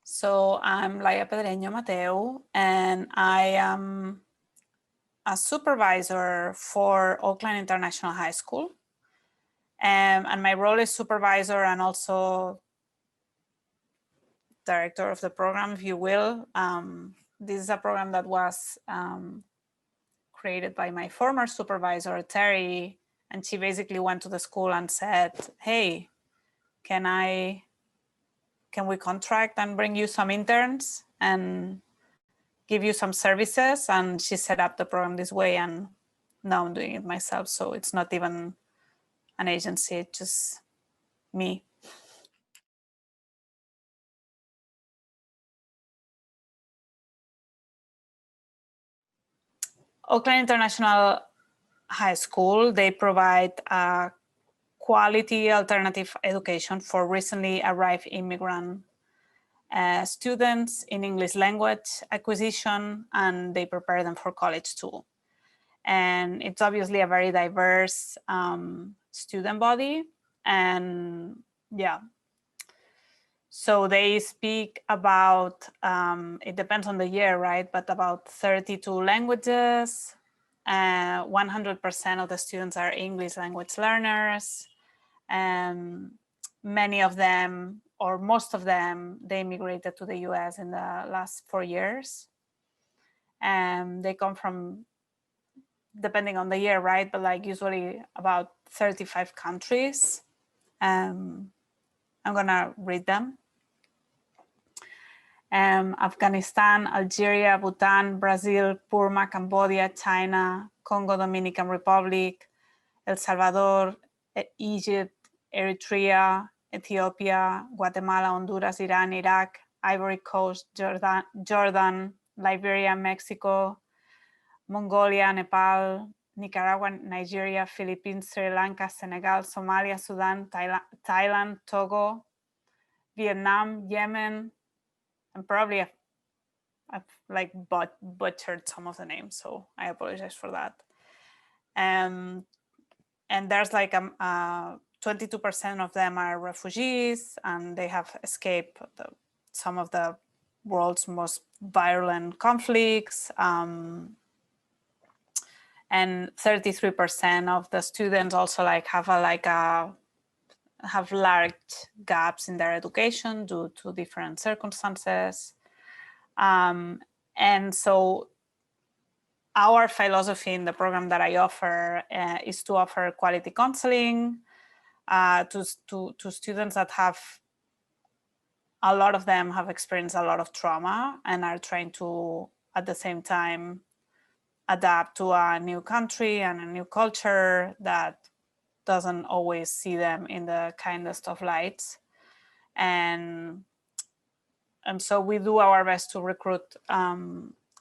So I'm Laia Pedreño Mateu, and I am a supervisor for Oakland International High School. And my role is supervisor and also director of the program, if you will. This is a program that was created by my former supervisor, Terry, and she basically went to the school and said, hey, can we contract and bring you some interns and give you some services? And she set up the program this way, and now I'm doing it myself. So it's not even an agency, it's just me. Oakland International High School, they provide a quality alternative education for recently arrived immigrant students in English language acquisition, and they prepare them for college too. And it's obviously a very diverse student body. And yeah, so they speak about, it depends on the year, right? But about 32 languages. 100% of the students are English language learners. And many of them, or most of them, they immigrated to the US in the last 4 years. And they come from, depending on the year, right? But like usually about 35 countries. I'm gonna read them. Afghanistan, Algeria, Bhutan, Brazil, Burma, Cambodia, China, Congo, Dominican Republic, El Salvador, Egypt, Eritrea, Ethiopia, Guatemala, Honduras, Iran, Iraq, Ivory Coast, Jordan, Liberia, Mexico, Mongolia, Nepal, Nicaragua, Nigeria, Philippines, Sri Lanka, Senegal, Somalia, Sudan, Thailand, Togo, Vietnam, Yemen, and probably I've like butchered some of the names, so I apologize for that. And there's like 22% of them are refugees, and they have escaped some of the world's most violent conflicts. And 33% of the students also like have large gaps in their education due to different circumstances. And so our philosophy in the program that I offer is to offer quality counseling to students that have, a lot of them have experienced a lot of trauma and are trying to, at the same time, adapt to a new country and a new culture that doesn't always see them in the kindest of lights. And so we do our best to recruit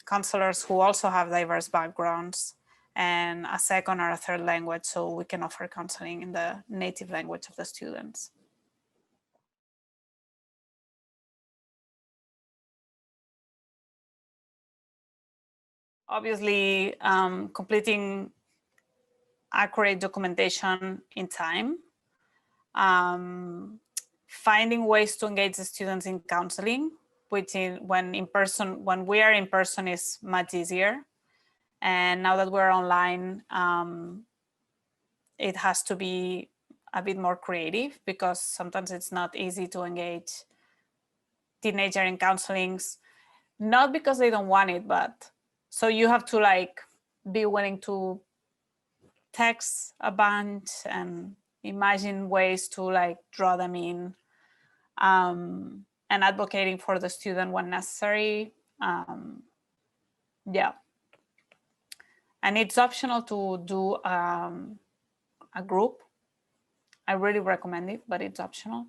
counselors who also have diverse backgrounds and a second or a third language, so we can offer counseling in the native language of the students. Obviously, completing accurate documentation in time, finding ways to engage the students in counseling, which when we are in person is much easier. And now that we're online, it has to be a bit more creative, because sometimes it's not easy to engage teenager in counselings, not because they don't want it, but so you have to like be willing to text a bunch and imagine ways to like draw them in, and advocating for the student when necessary. Yeah. And it's optional to do a group. I really recommend it, but it's optional.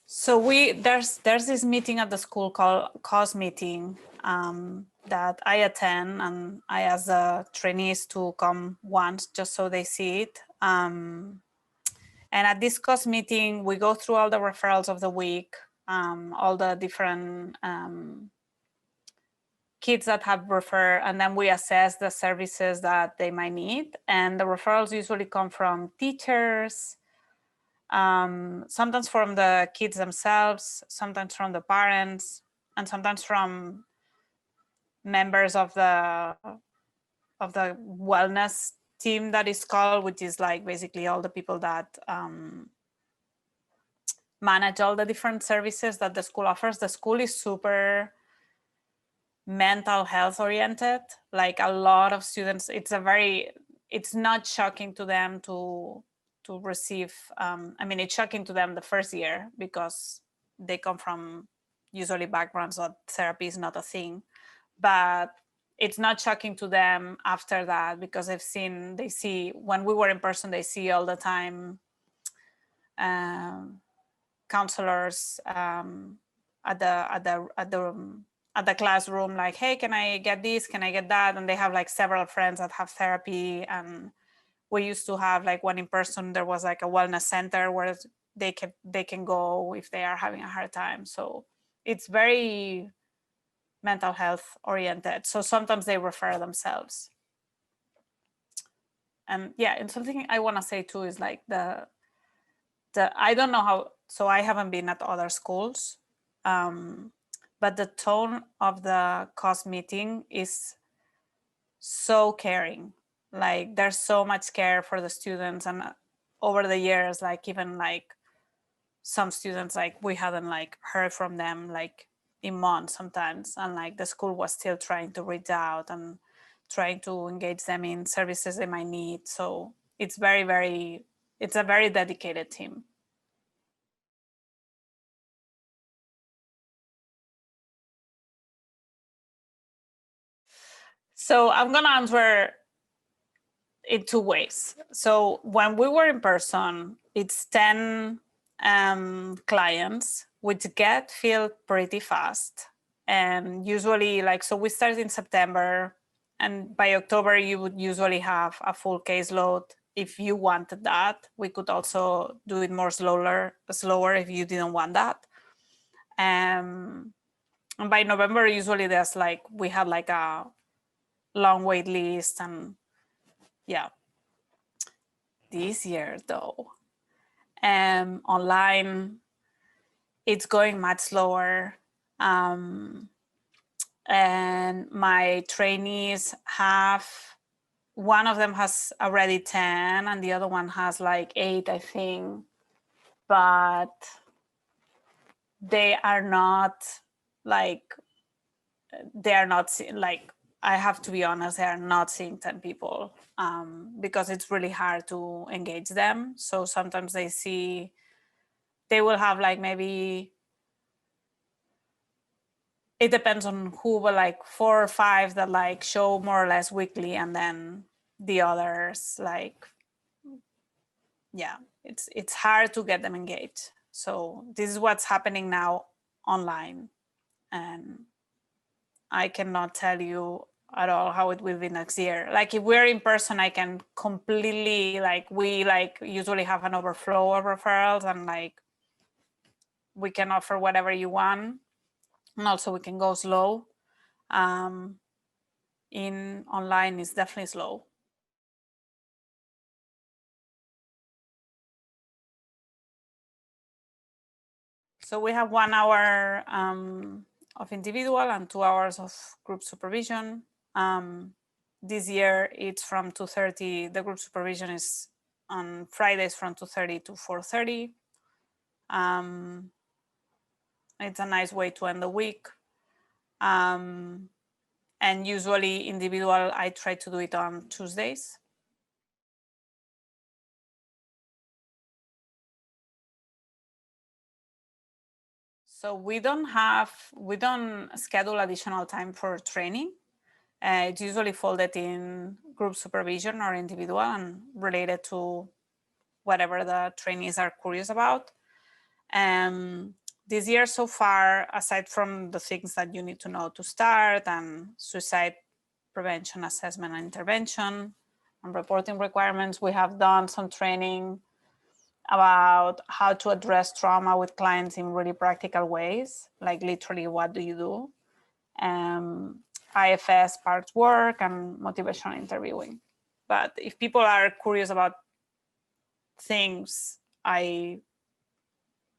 So there's this meeting at the school called cause meeting that I attend, and I ask the trainees to come once just so they see it. And at this cause meeting, we go through all the referrals of the week, all the different kids that have referred, and then we assess the services that they might need. And the referrals usually come from teachers, sometimes from the kids themselves, sometimes from the parents, and sometimes from members of the wellness team that is called, which is like basically all the people that manage all the different services that the school offers. The school is super mental health oriented. Like a lot of students, it's not shocking to them to receive, I mean, it's shocking to them the first year because they come from usually backgrounds that therapy is not a thing, but it's not shocking to them after that because they see when we were in person, they see all the time counselors at the classroom, like, hey, can I get this? Can I get that? And they have like several friends that have therapy. And we used to have like one in person. There was like a wellness center where they can go if they are having a hard time. So it's very mental health oriented. So sometimes they refer themselves. And yeah, and something I want to say too is like the I don't know how, so I haven't been at other schools, but the tone of the COS meeting is so caring. Like there's so much care for the students, and over the years, like even like some students, like we hadn't like heard from them like in months sometimes, and like the school was still trying to reach out and trying to engage them in services they might need. So it's it's a very dedicated team. So I'm gonna answer in two ways. So when we were in person, it's 10 clients, which get filled pretty fast. And usually, like, so we started in September, and by October, you would usually have a full caseload. If you wanted that, we could also do it more slower if you didn't want that. And by November, usually there's like, we had like a long wait list, and yeah. This year though, online, it's going much slower. And my trainees one of them has already 10 and the other one has like 8, I think. But they are not like, I have to be honest, they are not seeing 10 people because it's really hard to engage them. So sometimes they will have like maybe, it depends on who, but like 4 or 5 that like show more or less weekly, and then the others like, yeah, it's hard to get them engaged. So this is what's happening now online, and I cannot tell you at all how it will be next year. Like if we're in person, I can completely, like we like usually have an overflow of referrals, and like we can offer whatever you want, and also we can go slow. In online is definitely slow. So we have 1 hour of individual and 2 hours of group supervision. This year it's from 2:30. The group supervision is on Fridays from 2:30 to 4:30. It's a nice way to end the week. And usually individual, I try to do it on Tuesdays. So we don't schedule additional time for training. It's usually folded in group supervision or individual and related to whatever the trainees are curious about. This year so far, aside from the things that you need to know to start, and suicide prevention assessment and intervention and reporting requirements, we have done some training about how to address trauma with clients in really practical ways, like literally what do you do. IFS parts work and motivational interviewing. But if people are curious about things, I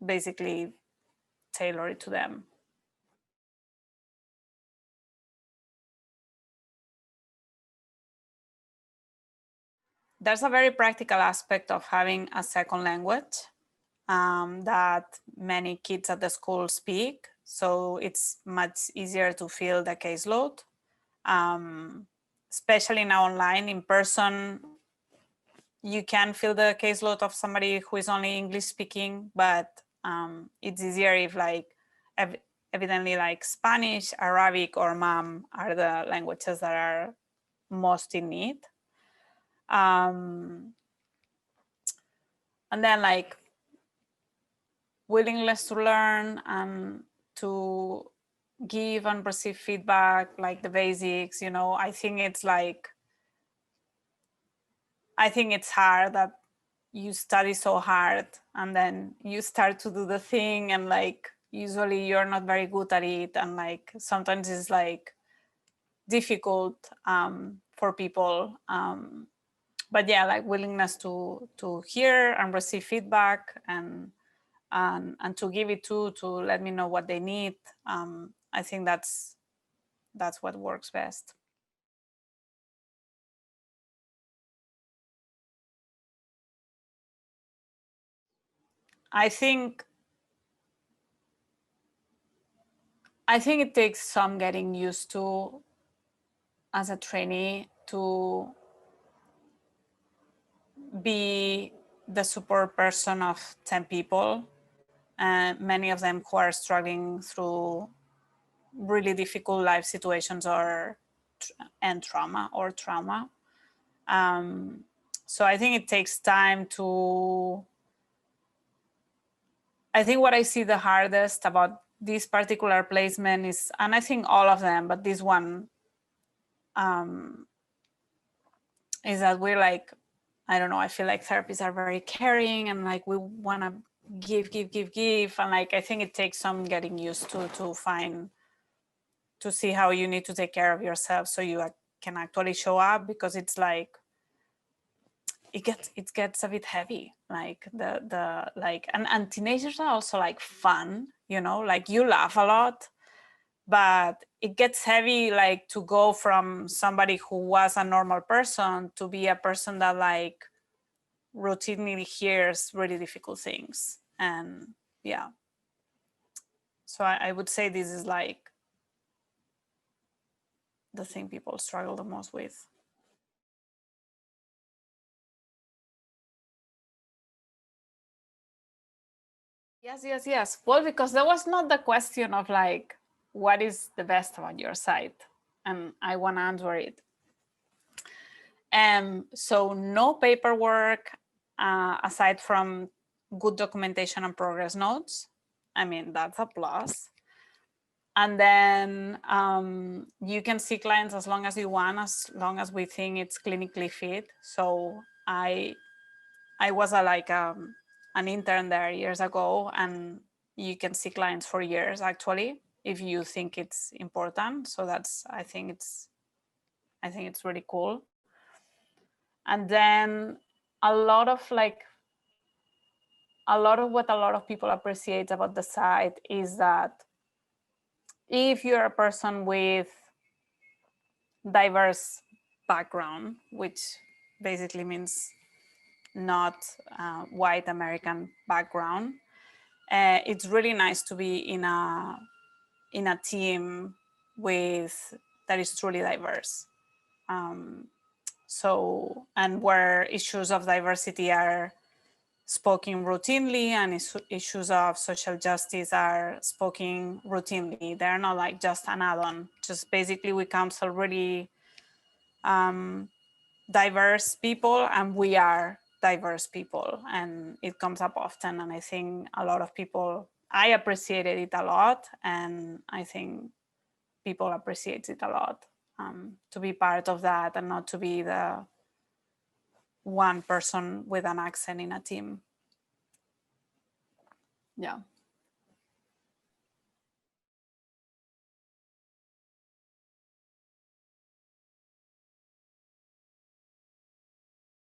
basically tailor it to them. There's a very practical aspect of having a second language that many kids at the school speak. So it's much easier to fill the caseload, especially now online. In person, you can fill the caseload of somebody who is only English speaking, but it's easier if like evidently like Spanish, Arabic, or MAM are the languages that are most in need. And then like willingness to learn and to give and receive feedback, like the basics, you know, I think it's hard that you study so hard and then you start to do the thing and like usually you're not very good at it, and like sometimes it's like difficult for people, but yeah, like willingness to hear and receive feedback and to give it to let me know what they need. I think that's what works best. I think it takes some getting used to as a trainee to be the support person of 10 people, and many of them who are struggling through really difficult life situations and trauma. So I think it takes time to, I think what I see the hardest about this particular placement is, and I think all of them, but this one is that we're like, I don't know, I feel like therapists are very caring and like we want to give. And like, I think it takes some getting used to see how you need to take care of yourself so you can actually show up, because it's like, it gets a bit heavy, like the like, and teenagers are also like fun, you know, like you laugh a lot, but it gets heavy, like to go from somebody who was a normal person to be a person that like routinely hears really difficult things. And yeah, so I would say this is like the thing people struggle the most with. Yes. Well, because there was not the question of like, what is the best about your site? And I want to answer it. So no paperwork, aside from good documentation and progress notes. I mean, that's a plus. And then you can see clients as long as you want, as long as we think it's clinically fit. So I was an intern there years ago, and you can see clients for years actually if you think it's important. So that's, I think it's really cool. And then a lot of what a lot of people appreciate about the site is that if you're a person with diverse background, which basically means not white American background, it's really nice to be in a team that is truly diverse. So, and where issues of diversity are spoken routinely and issues of social justice are spoken routinely. They're not like just an add-on. Just basically we counsel really diverse people, and we are diverse people, and it comes up often. And I think a lot of people, I appreciated it a lot, and I think people appreciate it a lot, to be part of that and not to be the one person with an accent in a team. Yeah.